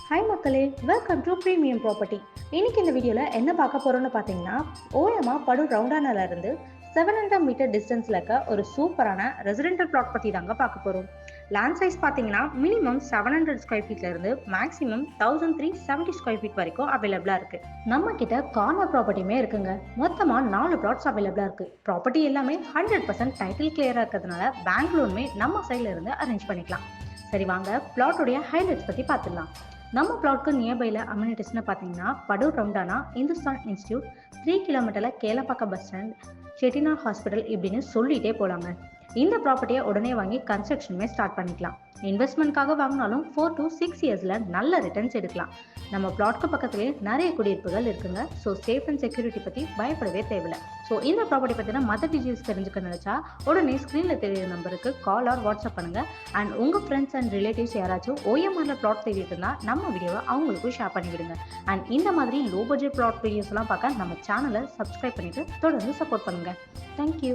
Hi மக்களே, welcome to premium property. இன்னைக்கு இந்த வீடியோவில் என்ன பார்க்க போகிறோம்னு பார்த்தீங்கன்னா, ஓஎம்ஆ படு ரவுண்டானாலேருந்து 700 மீட்டர் டிஸ்டன்ஸில் இருக்க ஒரு சூப்பரான ரெசிடென்டல் பிளாட் பற்றி தாங்க பார்க்க போகிறோம். லேண்ட் சைஸ் பார்த்தீங்கன்னா மினிமம் 700 ஸ்கொயர் ஃபீட்லேருந்து மேக்ஸிமம் 1370 ஸ்கொயர் ஃபீட் வரைக்கும் அவைலபிளாக இருக்குது. நம்ம கிட்ட கார்னர் ப்ராப்பர்ட்டியுமே இருக்குங்க. மொத்தமாக 4 பிளாட்ஸ் அவைலபிளாக இருக்குது. ப்ராப்பர்ட்டி எல்லாமே 100% டைட்டில் கிளியராக இருக்கிறதுனால பேங்க் லோனுமே நம்ம சைடில் இருந்து அரேஞ்ச் பண்ணிக்கலாம். சரி வாங்க பிளாட்டோடைய ஹைலைட்ஸ் பற்றி பார்த்துடலாம். நம்ம பிளாட்க்கு நியர்பைல அம்யூனிட்டிஸ்னு பார்த்தீங்கன்னா படூர் ரவுண்டானா, இந்துஸ்தான் இன்ஸ்டியூட், 3 கிலோமீட்டரில் கேலப்பாக்கம் பஸ் ஸ்டாண்ட், செட்டிநாடு ஹாஸ்பிட்டல் இப்படின்னு சொல்லிட்டே போகலாங்க. இந்த ப்ராப்பர்ட்டியை உடனே வாங்கி கன்ஸ்ட்ரக்ஷனுமே ஸ்டார்ட் பண்ணிக்கலாம். இன்வெஸ்ட்மெண்ட்காக வாங்கினாலும் 4 to 6 இயர்ஸில் நல்ல ரிட்டர்ன்ஸ் எடுக்கலாம். நம்ம பிளாட்க்கு பக்கத்துலேயே நிறைய குடியிருப்புகள் இருக்குங்க. ஸோ சேஃப் அண்ட் செக்யூரிட்டி பற்றி பயப்படவே தேவையில்லை. ஸோ இந்த ப்ராப்பர்ட்டி பற்றின மற்ற டீட்டெயில்ஸ் தெரிஞ்சுக்க நினச்சா உடனே ஸ்க்ரீனில் தெரியுற நம்பருக்கு கால் ஆர் வாட்ஸ்அப் பண்ணுங்கள். அண்ட் உங்கள் ஃப்ரெண்ட்ஸ் அண்ட் ரிலேட்டிவ்ஸ் யாராச்சும் ஓஎம்ஆரில் பிளாட் தேடிட்டு இருந்தால் நம்ம வீடியோவை அவங்களுக்கும் ஷேர் பண்ணிவிடுங்க. அண்ட் இந்த மாதிரி லோ பட்ஜெட் பிளாட் வீடியோஸ்லாம் பார்க்க நம்ம சேனலை சப்ஸ்கிரைப் பண்ணிவிட்டு தொடர்ந்து சப்போர்ட் பண்ணுங்கள். தேங்க்யூ.